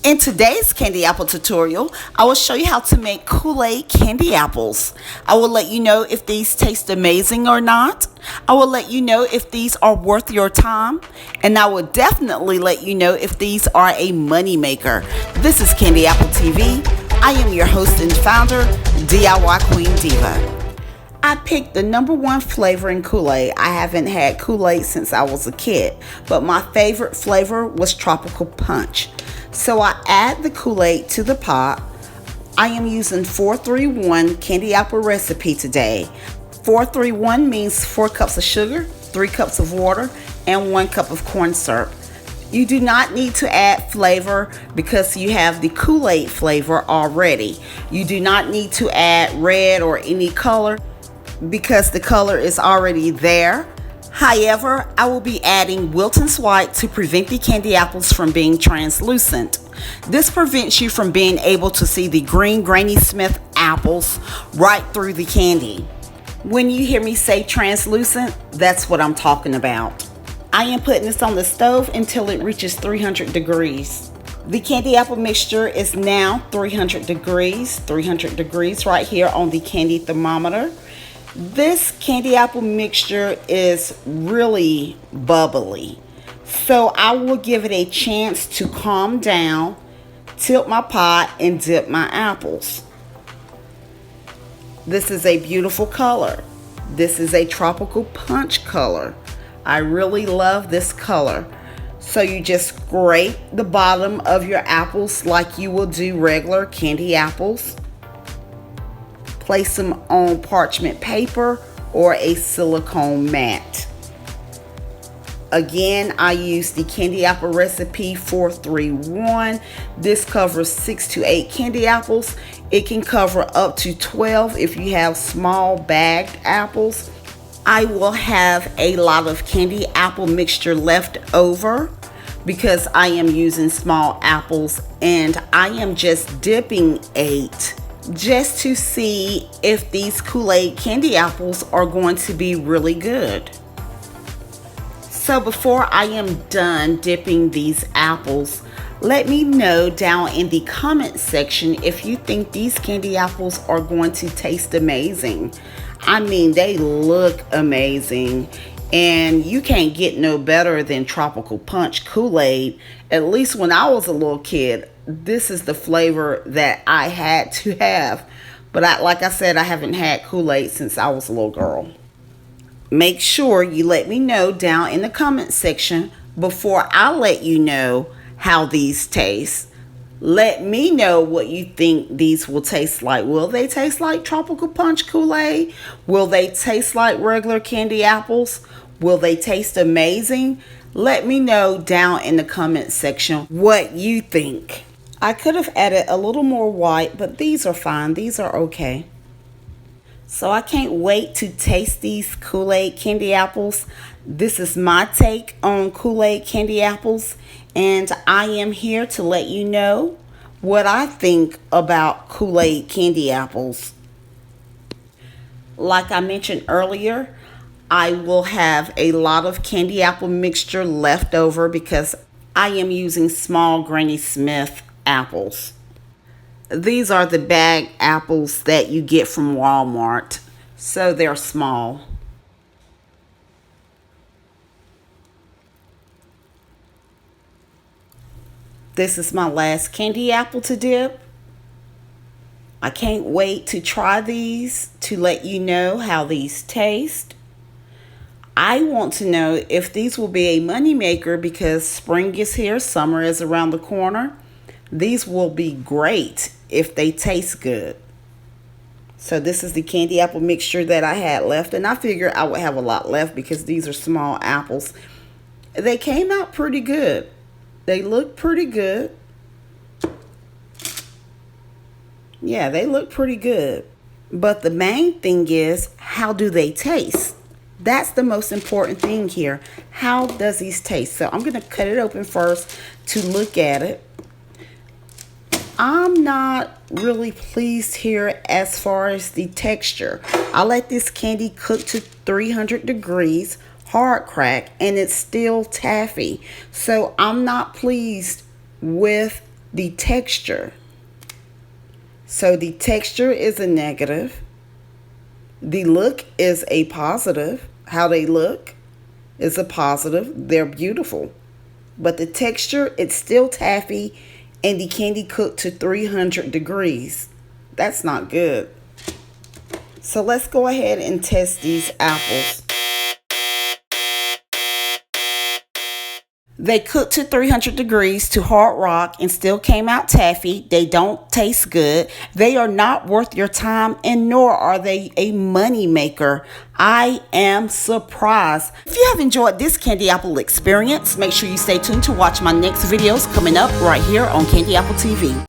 In today's candy apple tutorial, I will show you how to make Kool-Aid candy apples. I will let you know if these taste amazing or not. I will let you know if these are worth your time. And I will definitely let you know if these are a money maker. This is Candy Apple TV. I am your host and founder, DIY Queen Diva. I picked the #1 flavor in Kool-Aid. I haven't had Kool-Aid since I was a kid, but my favorite flavor was tropical punch. So I add the Kool-Aid to the pot. I am using 4-3-1 candy apple recipe today. 4-3-1 means 4 cups of sugar, 3 cups of water, and 1 cup of corn syrup. You do not need to add flavor because you have the Kool-Aid flavor already. You do not need to add red or any color because the color is already there. However, I will be adding Wilton's White to prevent the candy apples from being translucent. This prevents you from being able to see the green Granny Smith apples right through the candy. When you hear me say translucent, that's what I'm talking about. I am putting this on the stove until it reaches 300 degrees. The candy apple mixture is now 300 degrees right here on the candy thermometer. This candy apple mixture is really bubbly, so I will give it a chance to calm down, tilt my pot, and dip my apples. This is a beautiful color. This is a tropical punch color. I really love this color. So you just scrape the bottom of your apples like you will do regular candy apples. Place them on parchment paper or a silicone mat. Again, I use the candy apple recipe 4-3-1. This covers 6 to 8 candy apples. It can cover up to 12 if you have small bagged apples. I will have a lot of candy apple mixture left over because I am using small apples, and I am just dipping 8 just to see if these Kool-Aid candy apples are going to be really good. So before I am done dipping these apples, let me know down in the comment section if you think these candy apples are going to taste amazing. I mean, they look amazing, and you can't get no better than tropical punch Kool-Aid. At least when I was a little kid, this is the flavor that I had to have. But like I said, I haven't had Kool-Aid since I was a little girl. Make sure you let me know down in the comment section before I let you know how these taste. Let me know what you think these will taste like. Will they taste like tropical punch Kool-Aid? Will they taste like regular candy apples? Will they taste amazing? Let me know down in the comment section what you think. I could have added a little more white, but these are fine. These are okay. So I can't wait to taste these Kool-Aid candy apples. This is my take on Kool-Aid candy apples, and I am here to let you know what I think about Kool-Aid candy apples. Like I mentioned earlier, I will have a lot of candy apple mixture left over because I am using small Granny Smith apples. These are the bag apples that you get from Walmart, so they're small. This is my last candy apple to dip. I can't wait to try these to let you know how these taste. I want to know if these will be a moneymaker because spring is here, summer is around the corner. These will be great if they taste good. So this is the candy apple mixture that I had left, and I figured I would have a lot left because these are small apples. They came out pretty good. They look pretty good. Yeah, they look pretty good. But the main thing is, how do they taste? That's the most important thing here. How does these taste? So I'm going to cut it open first to look at it. I'm not really pleased here as far as the texture. I let this candy cook to 300 degrees, hard crack, and it's still taffy. So I'm not pleased with the texture. So the texture is a negative. The look is a positive. How they look is a positive. They're beautiful. But the texture, it's still taffy, and the candy cooked to 300 degrees. That's not good. So let's go ahead and test these apples. They cooked to 300 degrees to hard rock and still came out taffy. They don't taste good. They are not worth your time, and nor are they a money maker. I am surprised. If you have enjoyed this candy apple experience, make sure you stay tuned to watch my next videos coming up right here on Candy Apple TV.